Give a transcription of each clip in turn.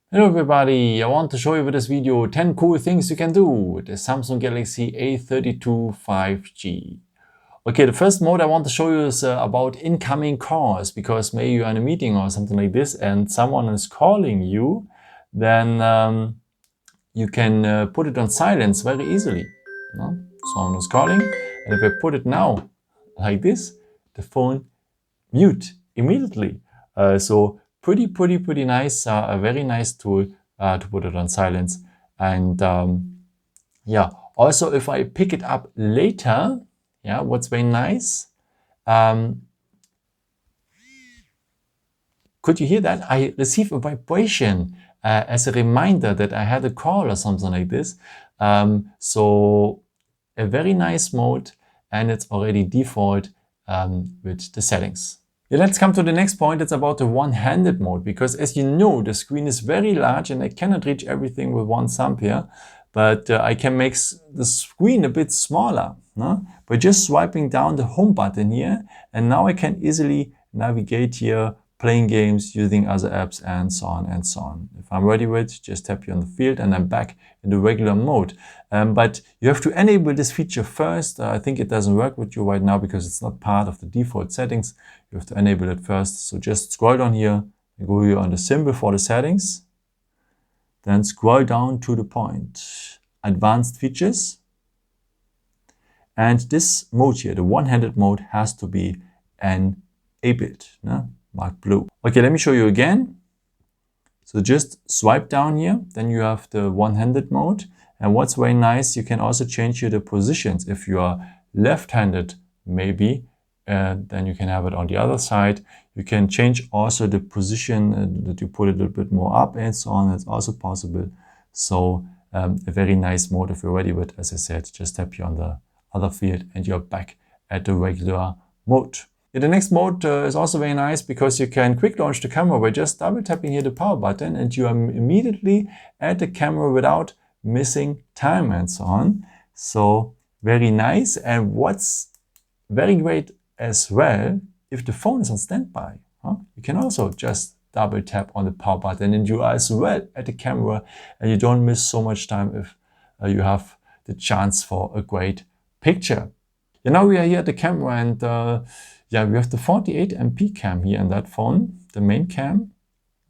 Hello everybody, I want to show you with this video 10 cool things you can do with the Samsung Galaxy A32 5G. Okay, the first mode I want to show you is about incoming calls, because maybe you're in a meeting or something like this and someone is calling you, then you can put it on silence very easily. No? Someone is calling, and if I put it now like this, the phone mute immediately. So pretty nice, a very nice tool to put it on silence. And yeah, also if I pick it up later, yeah, what's very nice, could you hear that? I receive a vibration as a reminder that I had a call or something like this. So a very nice mode, and it's already default with the settings. Yeah, let's come to the next point. It's about the one-handed mode, because as you know, the screen is very large and I cannot reach everything with one thumb here, but I can make the screen a bit smaller, no? By just swiping down the home button here, and now I can easily navigate here, playing games, using other apps, and so on and so on. If I'm ready with it, just tap here on the field and I'm back in the regular mode. But you have to enable this feature first. I think it doesn't work with you right now because it's not part of the default settings. You have to enable it first. So just scroll down here, go here on the symbol for the settings, then scroll down to the point, advanced features. And this mode here, the one-handed mode, has to be enabled, no? Marked blue. Okay, let me show you again. So just swipe down here, then you have the one-handed mode. And what's very nice, you can also change here the positions. If you are left-handed, maybe, then you can have it on the other side. You can change also the position that you put it a little bit more up and so on. It's also possible. So a very nice mode if you're ready with, as I said, just tap here on the other field and you're back at the regular mode. Yeah, the next mode is also very nice because you can quick launch the camera by just double tapping here the power button, and you are immediately at the camera without missing time and so on. So very nice. And what's very great as well, if the phone is on standby, you can also just double tap on the power button and you are as well at the camera, and you don't miss so much time if you have the chance for a great picture. Yeah, now we are here at the camera, and yeah, we have the 48 MP cam here in that phone, the main cam.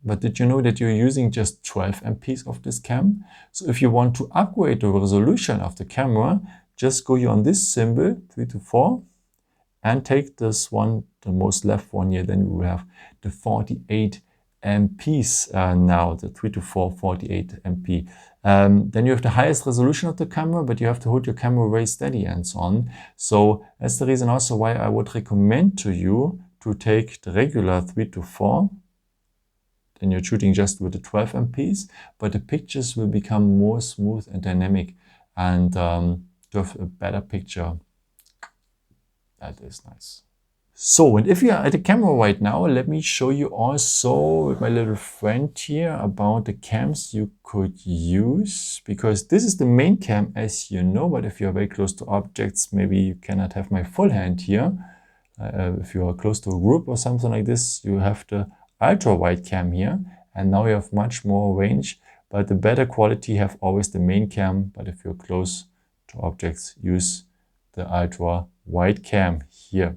But did you know that you're using just 12 MPs of this cam? So if you want to upgrade the resolution of the camera, just go here on this symbol, 3 to 4, and take this one, the most left one here, then you will have the 48 MPs now, the 3 to 4, 48 MP. Then you have the highest resolution of the camera, but you have to hold your camera very steady and so on. So that's the reason also why I would recommend to you to take the regular 3 to 4. Then you're shooting just with the 12 MPs, but the pictures will become more smooth and dynamic, and you have a better picture. That is nice. So, and if you are at the camera right now, let me show you also with my little friend here about the cams you could use, because this is the main cam, as you know, but if you're very close to objects, maybe you cannot have my full hand here. If you are close to a group or something like this, you have the ultra wide cam here, and now you have much more range, but the better quality have always the main cam. But if you're close to objects, use the ultra wide cam here.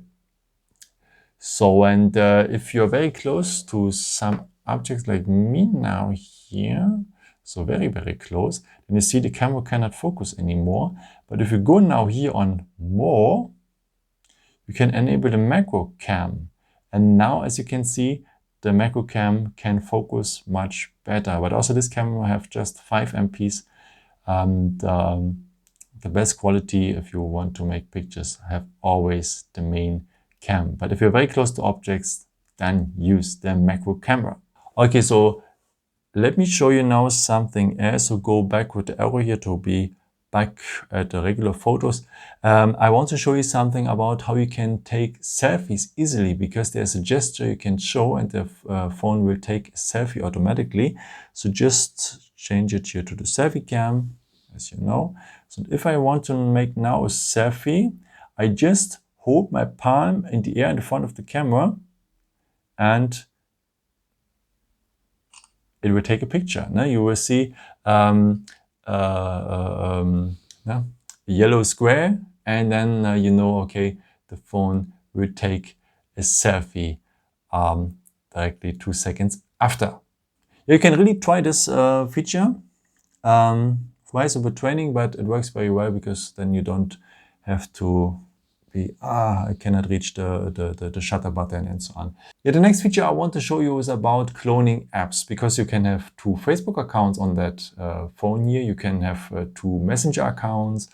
So, and if you're very close to some objects like me now here, so very close, then you see the camera cannot focus anymore. But if you go now here on more, you can enable the macro cam. And now, as you can see, the macro cam can focus much better. But also this camera have just 5 MPs. The best quality, if you want to make pictures, have always the main cam. But if you're very close to objects, then use the macro camera. Okay, so let me show you now something else. So go back with the arrow here to be back at the regular photos. I want to show you something about how you can take selfies easily, because there's a gesture you can show and the phone will take a selfie automatically. So just change it here to the selfie cam, as you know. So if I want to make now a selfie, I just hold my palm in the air in the front of the camera and it will take a picture. No? You will see a yellow square, and then you know, okay, the phone will take a selfie directly 2 seconds after. You can really try this feature. Requires a bit training, but it works very well, because then you don't have to be, I cannot reach the shutter button and so on. Yeah, the next feature I want to show you is about cloning apps, because you can have 2 Facebook accounts on that phone here. You can have 2 Messenger accounts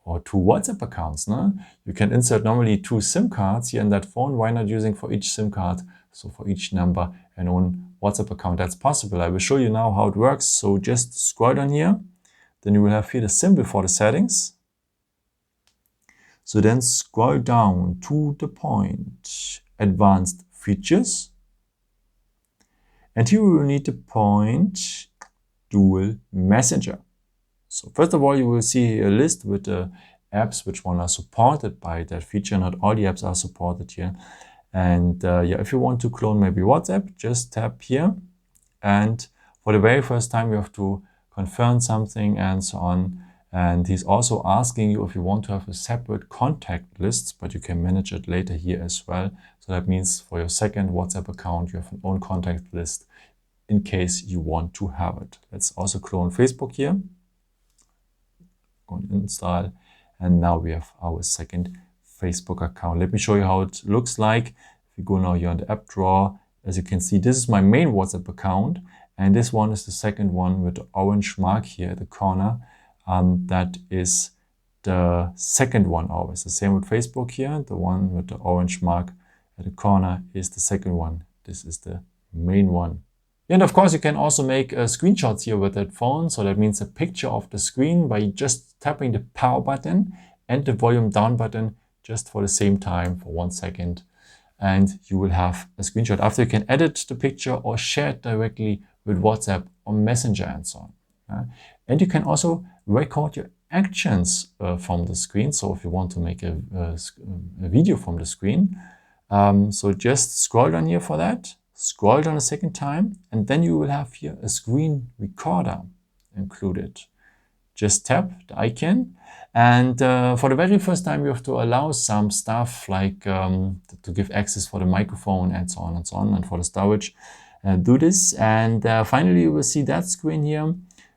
or 2 WhatsApp accounts. No? You can insert normally 2 SIM cards here in that phone. Why not using for each SIM card, so for each number, an own WhatsApp account? That's possible. I will show you now how it works. So just scroll down here. Then you will have here the symbol for the settings. So then scroll down to the point Advanced Features. And here we will need the point Dual Messenger. So first of all, you will see a list with the apps which one are supported by that feature. Not all the apps are supported here. And yeah, if you want to clone maybe WhatsApp, just tap here. And for the very first time, you have to confirm something and so on. And he's also asking you if you want to have a separate contact list, but you can manage it later here as well. So that means for your second WhatsApp account, you have an own contact list in case you want to have it. Let's also clone Facebook here. Go and install. And now we have our second Facebook account. Let me show you how it looks like. If you go now here on the app drawer, as you can see, this is my main WhatsApp account. And this one is the second one with the orange mark here at the corner. That is the second one always. The same with Facebook here. The one with the orange mark at the corner is the second one. This is the main one. And of course, you can also make screenshots here with that phone. So that means a picture of the screen by just tapping the power button and the volume down button just for the same time for 1 second. And you will have a screenshot. After, you can edit the picture or share it directly with WhatsApp or Messenger and so on. And you can also record your actions from the screen. So if you want to make a video from the screen, so just scroll down here for that, scroll down a second time, and then you will have here a screen recorder included. Just tap the icon, and for the very first time, you have to allow some stuff like to give access for the microphone and so on and so on, and for the storage. Do this, and finally you will see that screen here,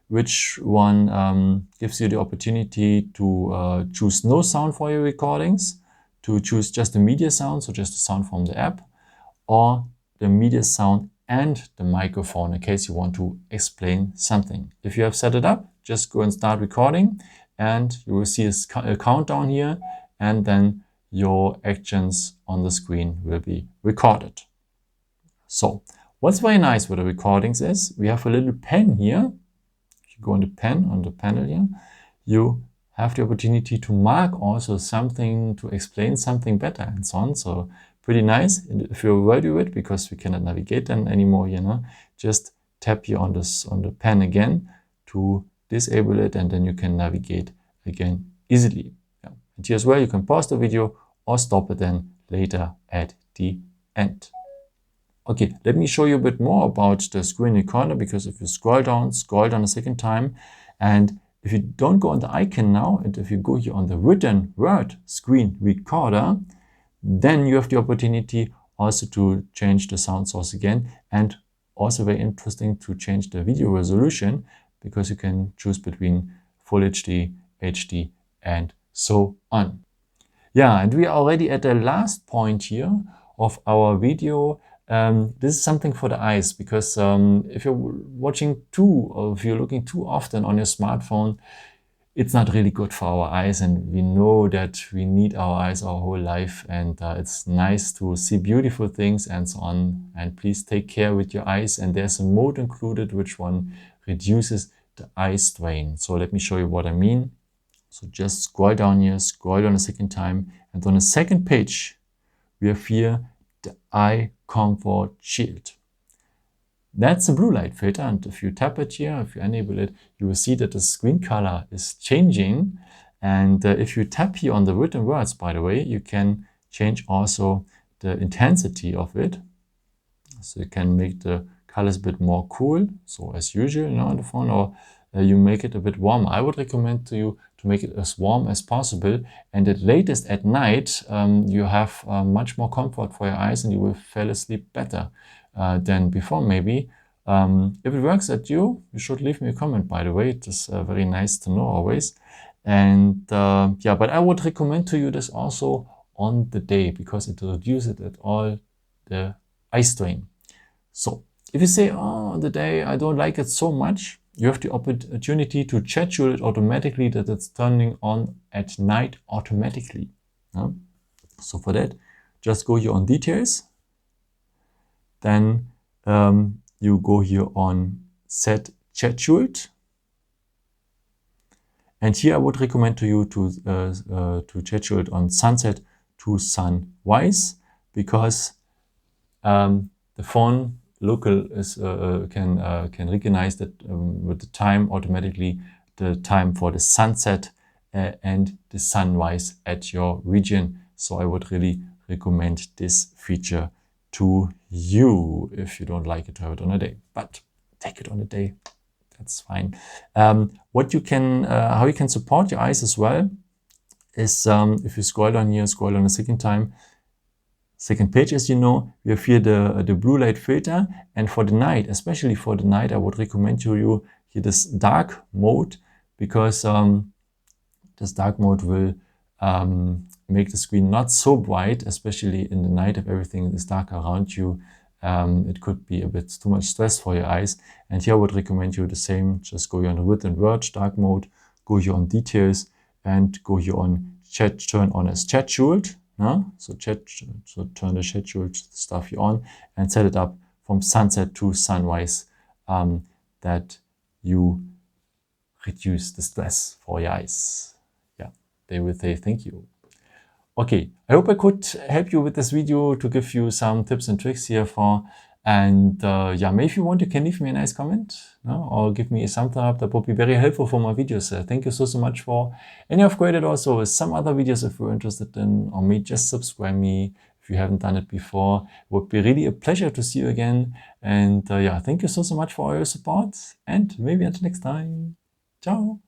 which one gives you the opportunity to choose no sound for your recordings, to choose just the media sound, so just the sound from the app, or the media sound and the microphone in case you want to explain something. If you have set it up, just go and start recording, and you will see a countdown here, and then your actions on the screen will be recorded. So what's very nice with the recordings is we have a little pen here. If you go on the pen on the panel here, you have the opportunity to mark also something, to explain something better and so on. So pretty nice. And if you're ready with it, because we cannot navigate then anymore, you know, just tap here on the pen again to disable it, and then you can navigate again easily. Yeah. And here as well, you can pause the video or stop it then later at the end. Okay, let me show you a bit more about the screen recorder, because if you scroll down a second time, and if you don't go on the icon now, and if you go here on the written word screen recorder, then you have the opportunity also to change the sound source again, and also very interesting to change the video resolution, because you can choose between Full HD, HD, and so on. Yeah, and we are already at the last point here of our video. This is something for the eyes, because if you're watching or if you're looking too often on your smartphone, it's not really good for our eyes, and we know that we need our eyes our whole life, and it's nice to see beautiful things and so on. And please take care with your eyes, and there's a mode included which one reduces the eye strain. So let me show you what I mean. So just scroll down here, scroll down a second time, and on the second page we have here the Eye Comfort Shield. That's a blue light filter, and if you tap it here, if you enable it, you will see that the screen color is changing. And if you tap here on the written words, by the way, you can change also the intensity of it. So you can make the colors a bit more cool, so as usual, you know, on the phone, or you make it a bit warmer. I would recommend to you to make it as warm as possible, and at latest at night you have much more comfort for your eyes and you will fall asleep better than before maybe. If it works at you, you should leave me a comment, by the way. It is very nice to know always. And yeah, but I would recommend to you this also on the day, because it reduces at all the eye strain. So if you say, oh, on the day I don't like it so much, you have the opportunity to schedule it automatically that it's turning on at night automatically. So for that, just go here on details, then you go here on set scheduled, and here I would recommend to you to schedule it on sunset to sunrise, because the phone local is can recognize that with the time automatically the time for the sunset and the sunrise at your region. So I would really recommend this feature to you if you don't like it to have it on a day, but take it on a day, that's fine. What you can how you can support your eyes as well is if you scroll down here, scroll down a second page, as you know, we have here the blue light filter, and for the night, especially for the night, I would recommend to you here this dark mode, because this dark mode will make the screen not so bright, especially in the night if everything is dark around you. It could be a bit too much stress for your eyes, and here I would recommend you the same. Just go here on the width and verge dark mode, go here on details, and go here on turn on as scheduled. So turn the scheduled stuff here on and set it up from sunset to sunrise, that you reduce the stress for your eyes. Yeah, they will say thank you. Okay, I hope I could help you with this video to give you some tips and tricks here for, and yeah, maybe if you want, you can leave me a nice comment, or give me a thumbs up. That would be very helpful for my videos. Thank you so much for, and I've created also some other videos if you're interested in, or maybe just subscribe me if you haven't done it before. It would be really a pleasure to see you again. And yeah, thank you so much for all your support, and maybe until next time. Ciao.